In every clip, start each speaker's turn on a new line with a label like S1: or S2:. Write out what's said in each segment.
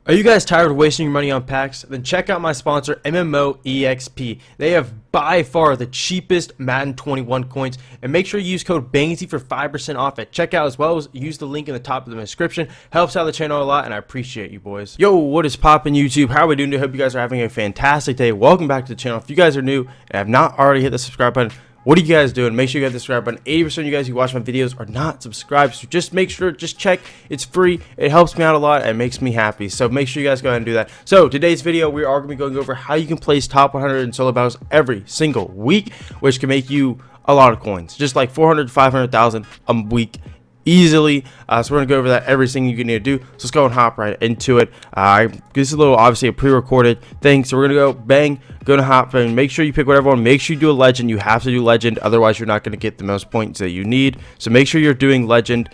S1: Are you guys tired of wasting your money on packs? Then check out my sponsor, MMOEXP. They have by far the cheapest Madden 21 coins, and make sure you use code BANGSY for 5% off at checkout, as well as use the link in the top of the description. Helps out the channel a lot, and I appreciate you boys. Yo, what is poppin' YouTube? How are we doing today? Hope you guys are having a fantastic day. Welcome back to the channel. If you guys are new and have not already hit the subscribe button, what are you guys doing? Make sure you hit the subscribe button. 80% of you guys who watch my videos are not subscribed, so just make sure, just check. It's free. It helps me out a lot and makes me happy. So make sure you guys go ahead and do that. So today's video, we are going to be going over how you can place top 100 in solo battles every single week, which can make you a lot of coins, just like 400 to 500,000 a week. Easily. So we're gonna go over that, everything you need to do. So let's go and hop right into it. This is a little, obviously, a pre-recorded thing, so we're gonna go bang, gonna hop and make sure you pick whatever one. Make sure you do a legend. You have to do legend, otherwise you're not gonna get the most points that you need. So make sure you're doing legend.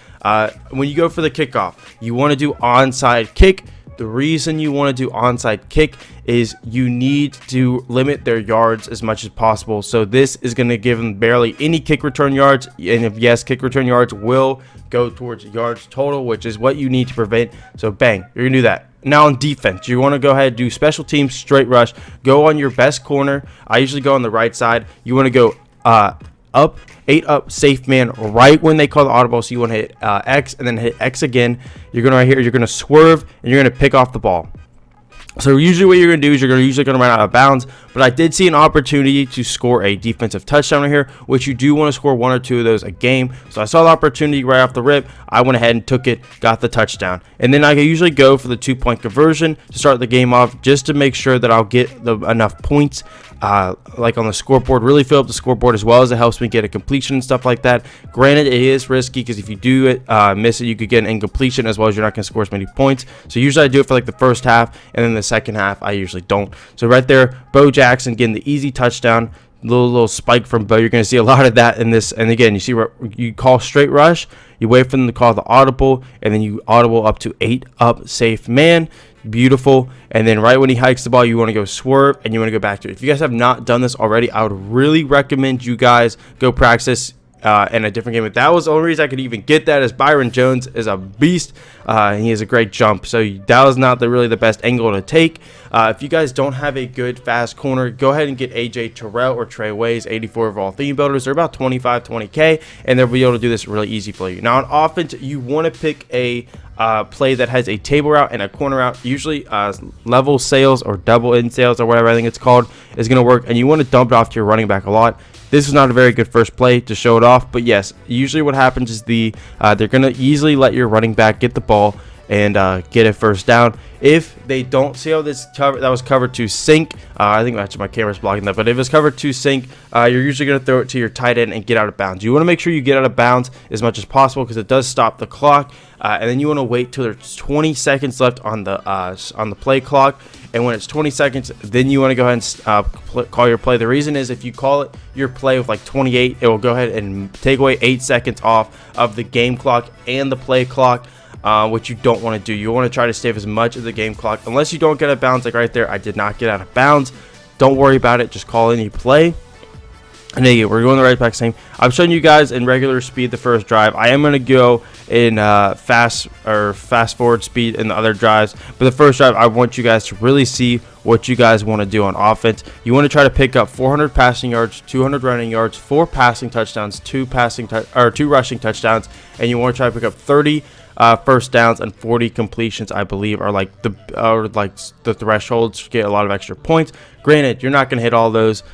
S1: When you go for the kickoff, you want to do onside kick. The reason you want to do onside kick is you need to limit their yards as much as possible. So this is going to give them barely any kick return yards, and if yes, kick return yards will go towards yards total, which is what you need to prevent. So bang, you're gonna do that. Now on defense, you want to go ahead and do special teams, straight rush, go on your best corner. I usually go on the right side. You want to go up, 8 up, safe man right when they call the audible. So you want to hit X and then hit X again. You're gonna right here, you're gonna swerve and you're gonna pick off the ball. So usually what you're gonna do is you're usually gonna run out of bounds, but I did see an opportunity to score a defensive touchdown right here, which you do want to score 1 or 2 of those a game. So I saw the opportunity right off the rip. I went ahead and took it, got the touchdown, and then I usually go for the 2-point conversion to start the game off, just to make sure that I'll get enough points. Like on the scoreboard, really fill up the scoreboard, as well as it helps me get a completion and stuff like that. Granted, it is risky because if you do it, miss it, you could get an incompletion, as well as you're not going to score as many points. So usually I do it for like the first half, and then the second half I usually don't. So right there, Bo Jackson getting the easy touchdown. Little spike from Bo. You're going to see a lot of that in this. And again, you see where you call straight rush, you wait for them to call the audible, and then you audible up to 8 up, safe man. Beautiful. And then right when he hikes the ball, you want to go swerve and you want to go back to it. If you guys have not done this already, I would really recommend you guys go practice in a different game. But that was the only reason I could even get that, is Byron Jones is a beast. He has a great jump, so that was not really the best angle to take. If you guys don't have a good fast corner, go ahead and get AJ Terrell or Trey Ways, 84 overall theme builders. They're about 20K, and they'll be able to do this really easy for you. Now on offense, you want to pick a play that has a table route and a corner route. Usually level sales or double in sales or whatever I think it's called is going to work, and you want to dump it off to your running back a lot. This is not a very good first play to show it off, but yes, usually what happens is they're going to easily let your running back get the ball and get a first down. If they don't see how this that was covered to sink, I think actually my camera's blocking that, but if it's covered to sink, you're usually going to throw it to your tight end and get out of bounds. You want to make sure you get out of bounds as much as possible, because it does stop the clock, and then you want to wait till there's 20 seconds left on the play clock. And when it's 20 seconds, then you want to go ahead and call your play. The reason is, if you call it your play with like 28, it will go ahead and take away 8 seconds off of the game clock and the play clock, which you don't want to do. You want to try to save as much of the game clock, unless you don't get out of bounds. Like right there, I did not get out of bounds. Don't worry about it. Just call any play. And then we're going the right back same. I'm showing you guys in regular speed the first drive. I am going to go in fast forward speed in the other drives, but the first drive, I want you guys to really see what you guys want to do on offense. You want to try to pick up 400 passing yards, 200 running yards, 4 passing touchdowns, 2 rushing touchdowns, and you want to try to pick up 30 first downs and 40 completions. I believe are like the thresholds to get a lot of extra points. Granted, you're not going to hit all those.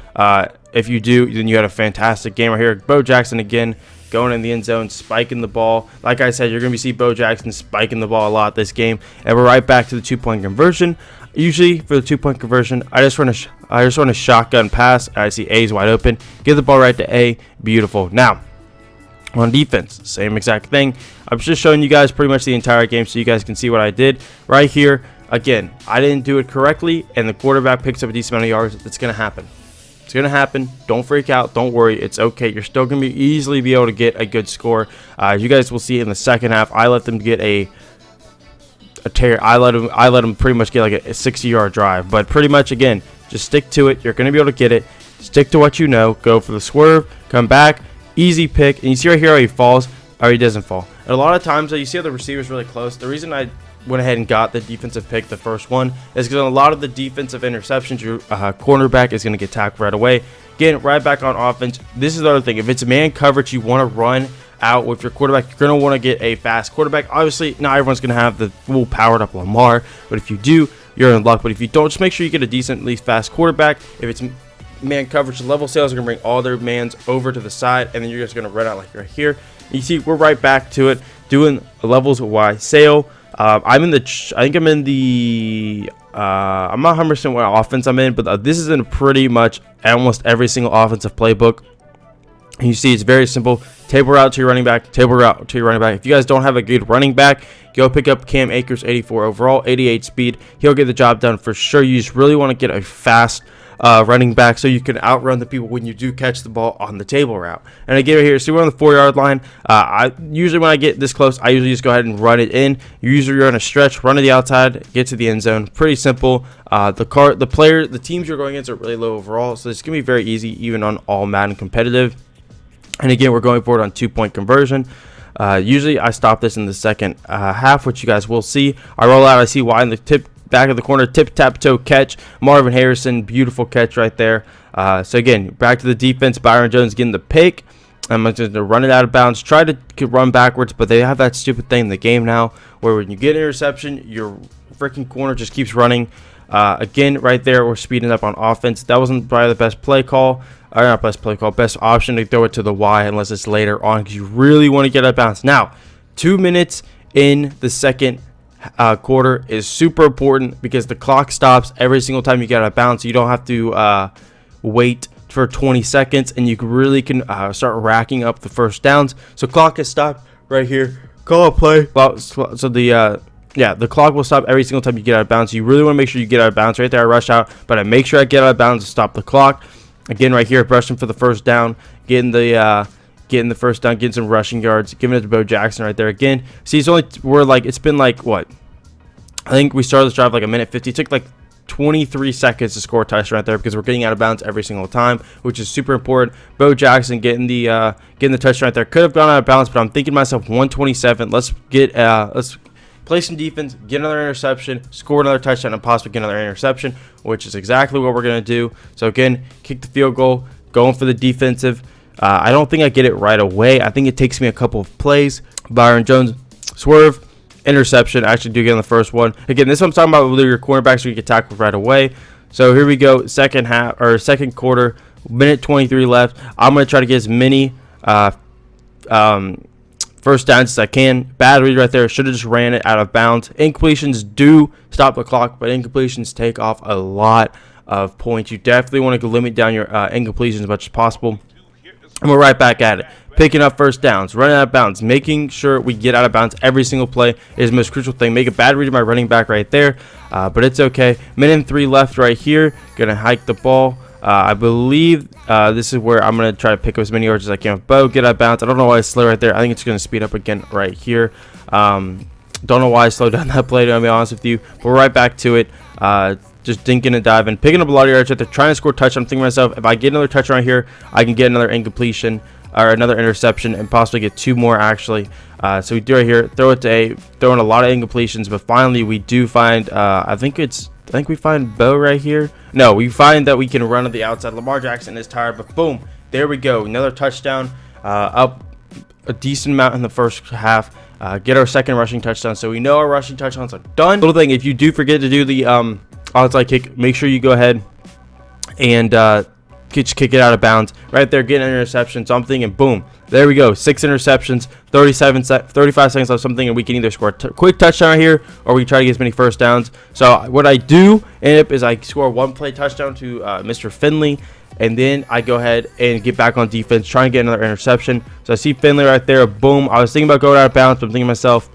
S1: If you do, then you had a fantastic game right here. Bo Jackson again going in the end zone, spiking the ball. Like I said, you're going to see Bo Jackson spiking the ball a lot this game. And we're right back to the 2-point conversion. Usually for the 2-point conversion, I just run a shotgun pass. I see A's wide open. Give the ball right to A. Beautiful. Now on defense, same exact thing. I'm just showing you guys pretty much the entire game so you guys can see what I did right here. Again, I didn't do it correctly, and the quarterback picks up a decent amount of yards. It's going to happen. It's going to happen. Don't freak out. Don't worry. It's okay. You're still going to easily be able to get a good score. You guys will see in the second half, I let them get a tear. I let them pretty much get like a 60-yard drive. But pretty much, again, just stick to it. You're going to be able to get it. Stick to what you know. Go for the swerve. Come back. Easy pick. And you see right here how he falls, or he doesn't fall. And a lot of times, you see how the receiver's really close. The reason I went ahead and got the defensive pick, the first one, is because a lot of the defensive interceptions, your cornerback is going to get tackled right away. Getting right back on offense. This is the other thing. If it's man coverage, you want to run out with your quarterback. You're going to want to get a fast quarterback. Obviously, not everyone's going to have the full powered up Lamar, but if you do, you're in luck. But if you don't, just make sure you get a decently fast quarterback. If it's man coverage, the level sales are going to bring all their mans over to the side, and then you're just going to run out like right here. You see, we're right back to it, doing levels Y sale. I'm in the, I think I'm in the, I'm not 100% what offense I'm in, but this is in pretty much almost every single offensive playbook. And you see, it's very simple. Table route to your running back, table route to your running back. If you guys don't have a good running back, go pick up Cam Akers, 84 overall, 88 speed. He'll get the job done for sure. You just really want to get a fast running back so you can outrun the people when you do catch the ball on the table route. And again, right here, see, we're on the 4-yard line. I usually, when I get this close, I usually just go ahead and run it in. You usually run a stretch, run to the outside, get to the end zone. Pretty simple. The teams you're going against are really low overall, so it's gonna be very easy, even on all Madden competitive. And again, we're going for it on 2-point conversion. Usually, I stop this in the second half, which you guys will see. I roll out, I see Y in the back of the corner, tip-tap-toe catch. Marvin Harrison, beautiful catch right there. So again, back to the defense. Byron Jones getting the pick. I'm just going to run it out of bounds. Try to run backwards, but they have that stupid thing in the game now where when you get an interception, your freaking corner just keeps running. Again, right there, we're speeding up on offense. That wasn't probably the best play call. Or not best play call, best option to throw it to the Y unless it's later on because you really want to get out of bounds. Now, 2 minutes in the second quarter is super important because the clock stops every single time you get out of bounds. So you don't have to wait for 20 seconds, and you really can start racking up the first downs. So clock is stopped right here. Call a play. So the clock will stop every single time you get out of bounds. So you really want to make sure you get out of bounds. Right there, I rush out, but I make sure I get out of bounds to stop the clock. Again, right here, rushing for the first down, getting the first down, getting some rushing yards, giving it to Bo Jackson right there again. See, it's been like what? I think we started this drive like a minute 50. It took like 23 seconds to score a touchdown right there because we're getting out of bounds every single time, which is super important. Bo Jackson getting the touchdown right there. Could have gone out of bounds, but I'm thinking to myself, 127. Let's play some defense, get another interception, score another touchdown, and possibly get another interception, which is exactly what we're going to do. So again, kick the field goal, going for the defensive. I don't think I get it right away. I think it takes me a couple of plays. Byron Jones, swerve, interception. I actually do get on the first one. Again, this is what I'm talking about with your cornerbacks, so you get tackled right away. So here we go, second quarter, minute 23 left. I'm going to try to get as many first downs as I can. Bad read right there. Should have just ran it out of bounds. Incompletions do stop the clock, but incompletions take off a lot of points. You definitely want to limit down your incompletions as much as possible. And we're right back at it. Picking up first downs, running out of bounds, making sure we get out of bounds every single play is the most crucial thing. Make a bad read of my running back right there, but it's okay. Minute and 3 left right here. Gonna hike the ball. I believe this is where I'm going to try to pick up as many yards as I can with Bo. Get out of bounds. I don't know why it's slow right there. I think it's going to speed up again right here. Don't know why I slowed down that play, to be honest with you. But we're right back to it. Just dinking and diving. Picking up a lot of yards right there. Trying to score a touchdown. I'm thinking to myself, if I get another touchdown right here, I can get another incompletion or another interception and possibly get 2 more actually. So we do right here. Throw in a lot of incompletions. But finally, we do find, I think we find Bo right here. No, we find that we can run on the outside. Lamar Jackson is tired, but boom, there we go. Another touchdown, up a decent amount in the first half. Get our second rushing touchdown. So we know our rushing touchdowns are done. Little thing, if you do forget to do the onside kick, make sure you go ahead and kick it out of bounds. Right there, get an interception, something, and boom. There we go. 6 interceptions, 35 seconds left, something, and we can either score a quick touchdown right here, or we try to get as many first downs. So what I do end up is I score 1 play touchdown to Mr. Finley, and then I go ahead and get back on defense, try and get another interception. So I see Finley right there. Boom. I was thinking about going out of bounds, but I'm thinking to myself,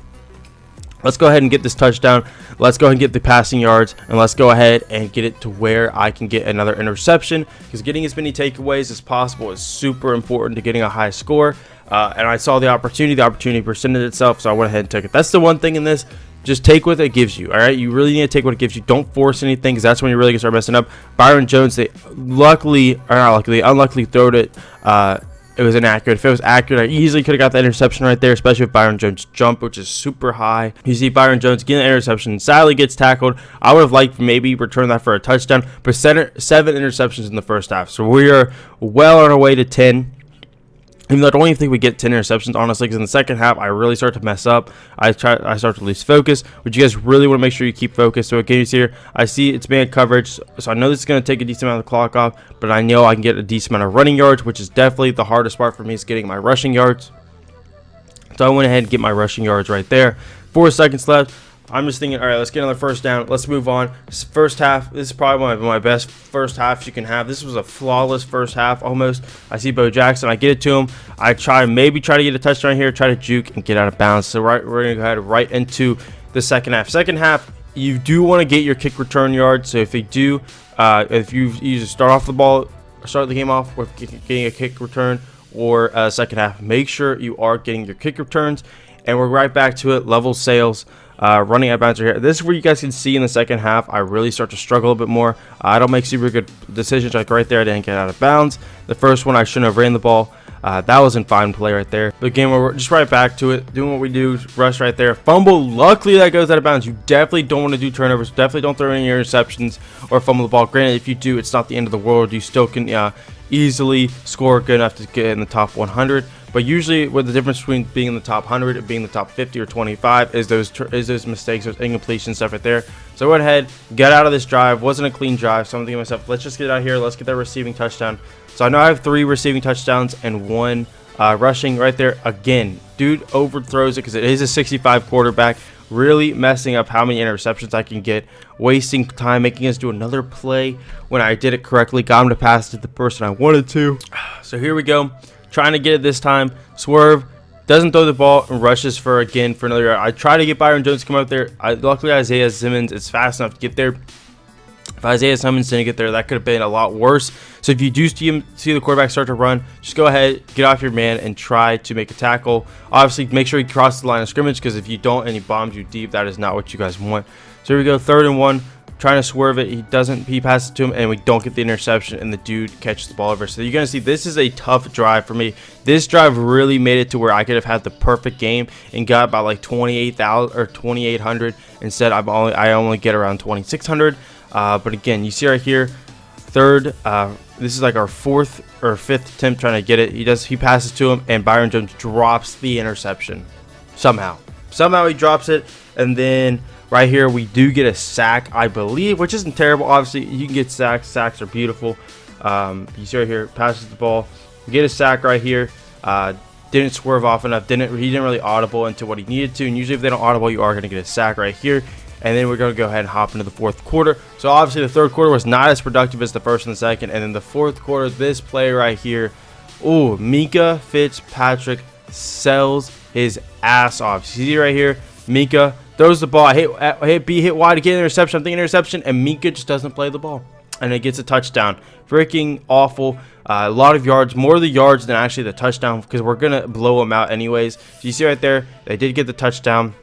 S1: let's go ahead and get this touchdown. Let's go ahead and get the passing yards, and let's go ahead and get it to where I can get another interception, because getting as many takeaways as possible is super important to getting a high score. And I saw the opportunity presented itself, so I went ahead and took it. That's the one thing in this. Just take what it gives you, all right? You really need to take what it gives you. Don't force anything, because that's when you really can start messing up. Byron Jones, they unluckily throwed it it was inaccurate. If it was accurate, I easily could have got the interception right there, especially with Byron Jones' jump, which is super high. You see Byron Jones getting the interception, sadly gets tackled. I would have liked maybe return that for a touchdown, but 7 interceptions in the first half. So we are well on our way to 10. Even though I don't even think we get 10 interceptions, honestly, because in the second half, I really start to mess up. I start to lose focus, but you guys really want to make sure you keep focused. So again, you see here, I see it's man coverage, so I know this is going to take a decent amount of the clock off, but I know I can get a decent amount of running yards, which is definitely the hardest part for me, is getting my rushing yards. So I went ahead and get my rushing yards right there. 4 seconds left. I'm just thinking, all right, let's get another first down. Let's move on. First half, this is probably one of my best first halves you can have. This was a flawless first half almost. I see Bo Jackson. I get it to him. I maybe try to get a touchdown here, try to juke and get out of bounds. So we're going to go ahead right into the second half. Second half, you do want to get your kick return yards. So if you do, if you either start the game off with getting a kick return, or second half, make sure you are getting your kick returns. And we're right back to it. Level sales. Running out of bounds here. This is where you guys can see in the second half I really start to struggle a bit more. I don't make super good decisions. Like right there, I didn't get out of bounds. The first one, I shouldn't have ran the ball. That wasn't fine play right there. But again, we're just right back to it, doing what we do. Rush right there, fumble. Luckily that goes out of bounds. You definitely don't want to do turnovers. Definitely don't throw any interceptions or fumble the ball. Granted, if you do, it's not the end of the world. You still can easily score good enough to get in the top 100. But usually, what the difference between being in the top 100 and being in the top 50 or 25 is those mistakes, those incompletions, stuff right there. So I went ahead, got out of this drive. Wasn't a clean drive, so I'm thinking to myself, let's just get out here. Let's get that receiving touchdown. So I know I have 3 receiving touchdowns and 1 rushing right there. Again, dude overthrows it because it is a 65 quarterback. Really messing up how many interceptions I can get, wasting time, making us do another play when I did it correctly. Got him to pass it to the person I wanted to. So here we go. Trying to get it this time. Swerve, doesn't throw the ball, and rushes for another yard. I try to get Byron Jones to come up there. Luckily, Isaiah Simmons is fast enough to get there. If Isaiah Simmons didn't get there, that could have been a lot worse. So if you do see the quarterback start to run, just go ahead, get off your man, and try to make a tackle. Obviously, make sure he crosses the line of scrimmage, because if you don't and he bombs you deep, that is not what you guys want. So here we go, 3rd and 1. Trying to swerve it, he passes it to him, and we don't get the interception, and the dude catches the ball over. So you're gonna see this is a tough drive for me. This drive really made it to where I could have had the perfect game and got about like 28,000 or 2,800. Instead, I only get around 2,600. But again, you see right here, third. This is like our 4th or 5th attempt trying to get it. He passes to him, and Byron Jones drops the interception somehow. Somehow he drops it, and then right here, we do get a sack, I believe, which isn't terrible. Obviously, you can get sacks. Sacks are beautiful. You see right here, passes the ball. Get a sack right here. Didn't swerve off enough. He didn't really audible into what he needed to. And usually, if they don't audible, you are going to get a sack right here. And then we're going to go ahead and hop into the 4th quarter. So obviously, the 3rd quarter was not as productive as the 1st and the 2nd. And then the 4th quarter, this play right here. Oh, Mika Fitzpatrick sells his ass off. See right here, Mika throws the ball. I hit wide to get an interception. I'm thinking interception, and Mika just doesn't play the ball, and it gets a touchdown. Freaking awful. A lot of yards, more of the yards than actually the touchdown, because we're gonna blow them out anyways. So you see right there, they did get the touchdown,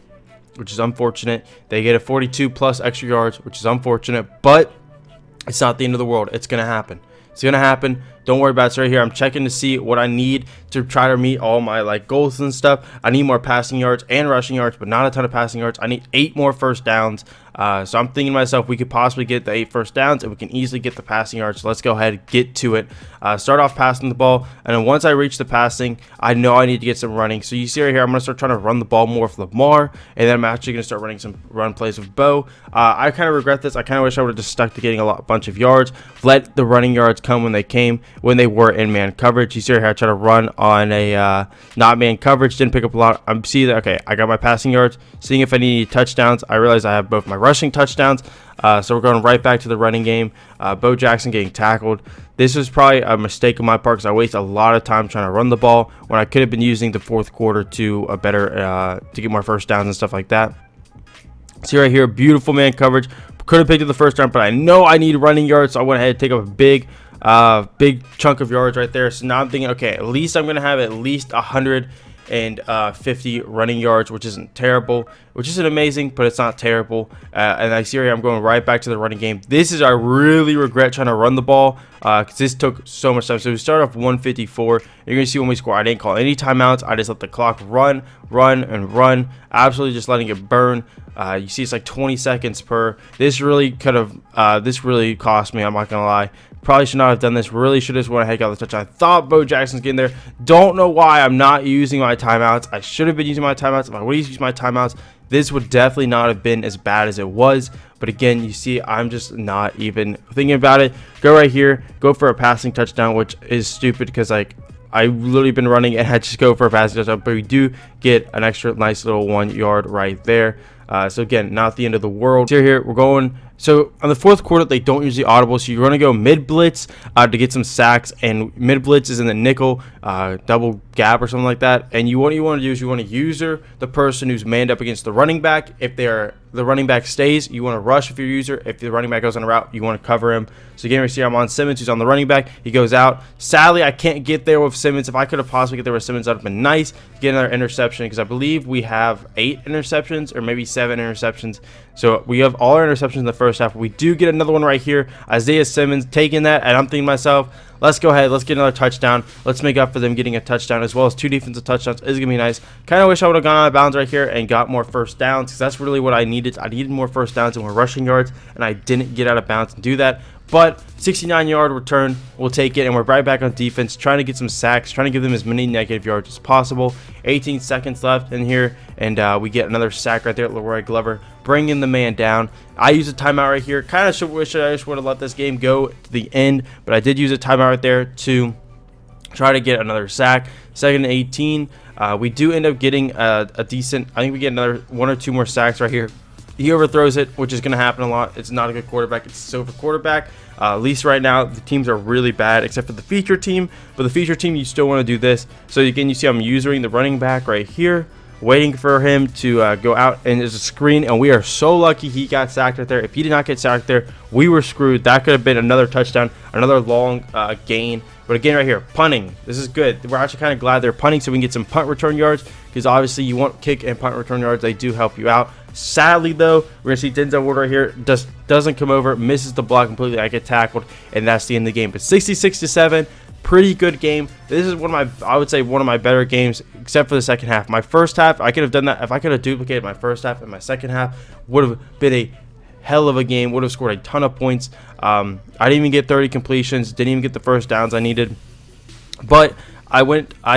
S1: which is unfortunate. They get a 42 plus extra yards, which is unfortunate, but it's not the end of the world. It's gonna happen. It's gonna happen. Don't worry about it. It's right here. I'm checking to see what I need to try to meet all my goals and stuff. I need more passing yards and rushing yards, but not a ton of passing yards. I need 8 more first downs. So I'm thinking to myself, we could possibly get the 8 first downs, and we can easily get the passing yards. So let's go ahead and get to it. Start off passing the ball, and then once I reach the passing, I know I need to get some running. So you see right here, I'm going to start trying to run the ball more with Lamar, and then I'm actually going to start running some run plays with Bo. I kind of regret this. I kind of wish I would have just stuck to getting a bunch of yards. Let the running yards come when they were in man coverage. You see right here, I try to run on a not man coverage, didn't pick up a lot. I'm seeing that, okay, I got my passing yards, seeing if I need any touchdowns. I realize I have both my rushing touchdowns, so we're going right back to the running game. Bo Jackson getting tackled. This was probably a mistake on my part, because I wasted a lot of time trying to run the ball when I could have been using the 4th quarter to to get more first downs and stuff like that. See right here, beautiful man coverage. Could have picked up the first down, but I know I need running yards, so I went ahead and take up a big chunk of yards right there. So now I'm thinking, okay, at least I'm gonna have at least 100 150 running yards, which isn't terrible, which isn't amazing, but it's not terrible. And I see here I'm going right back to the running game. This is, I really regret trying to run the ball because this took so much time. So we started off 154. You're going to see when we score, I didn't call any timeouts. I just let the clock run, absolutely just letting it burn. You see it's like 20 seconds per. This really cost me, I'm not gonna lie. Probably should not have done this. Really should have just went ahead and got the touchdown. I thought Bo Jackson's getting there. Don't know why I'm not using my timeouts. I should have been using my timeouts. If I would have used my timeouts, this would definitely not have been as bad as it was. But again, you see, I'm just not even thinking about it. Go right here, go for a passing touchdown, which is stupid because like I literally been running and I just go for a passing touchdown. But we do get an extra nice little 1 yard right there. So again, not the end of the world. Here we're going. So on the fourth quarter, they don't usually audible, so you're going to go mid blitz to get some sacks, and mid blitz is in the nickel, double gap or something like that. And what you want to do is you want to user the person who's manned up against the running back. If the running back stays, you want to rush if you're user. If the running back goes on a route, you want to cover him. So again, we see I'm on Simmons, who's on the running back. He goes out. Sadly, I can't get there with Simmons. If I could have possibly get there with Simmons, that would have been nice. Get another interception because I believe we have 8 interceptions or maybe 7 interceptions. So we have all our interceptions in the first half. We do get another one right here. Isaiah Simmons taking that, and I'm thinking to myself, let's go ahead. Let's get another touchdown. Let's make up for them getting a touchdown as well as 2 defensive touchdowns. It's going to be nice. Kind of wish I would have gone out of bounds right here and got more first downs because that's really what I needed. I needed more first downs and more rushing yards, and I didn't get out of bounds and do that. But 69-yard return, we'll take it, and we're right back on defense, trying to get some sacks, trying to give them as many negative yards as possible. 18 seconds left in here, and we get another sack right there at Leroy Glover, bringing the man down. I use a timeout right here. Kind of wish I just would have let this game go to the end, but I did use a timeout right there to try to get another sack. 2nd and 18. We do end up getting a decent, I think we get another 1 or 2 more sacks right here. He overthrows it, which is going to happen a lot. It's not a good quarterback. It's a silver quarterback. At least right now, the teams are really bad, except for the feature team. But the feature team, you still want to do this. So again, you see I'm using the running back right here, waiting for him to go out, and there's a screen. And we are so lucky he got sacked right there. If he did not get sacked there, we were screwed. That could have been another touchdown, another long gain. But again, right here, punting. This is good. We're actually kind of glad they're punting so we can get some punt return yards because obviously you want kick and punt return yards. They do help you out. Sadly, though, we're going to see Denzel Ward right here. Doesn't come over, misses the block completely. I get tackled, and that's the end of the game. But 66-7, pretty good game. This is I would say one of my better games, except for the second half. My first half, I could have done that. If I could have duplicated my first half and my second half, would have been a hell of a game. Would have scored a ton of points. I didn't even get 30 completions. Didn't even get the first downs I needed. But I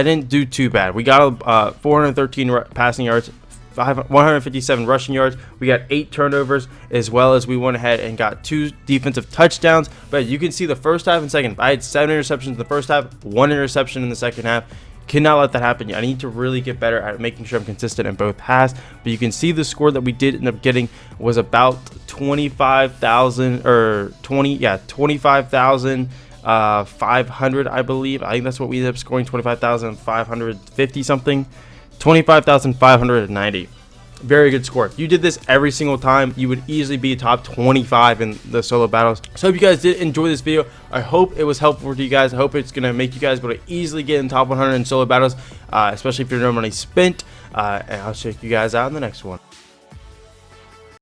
S1: didn't do too bad. We got 413 passing yards, 157 rushing yards. We got 8 turnovers, as well as we went ahead and got 2 defensive touchdowns. But you can see the first half and second. I had 7 interceptions in the first half, 1 interception in the second half. Cannot let that happen. I need to really get better at making sure I'm consistent in both halves. But you can see the score that we did end up getting was about 25,000 or 25,500, I believe. I think that's what we ended up scoring, 25,550 something. 25,590. Very good score. If you did this every single time, you would easily be top 25 in the solo battles. So I hope you guys did enjoy this video. I hope it was helpful to you guys. I hope it's going to make you guys able to easily get in top 100 in solo battles, especially if you're no money spent. And I'll check you guys out in the next one.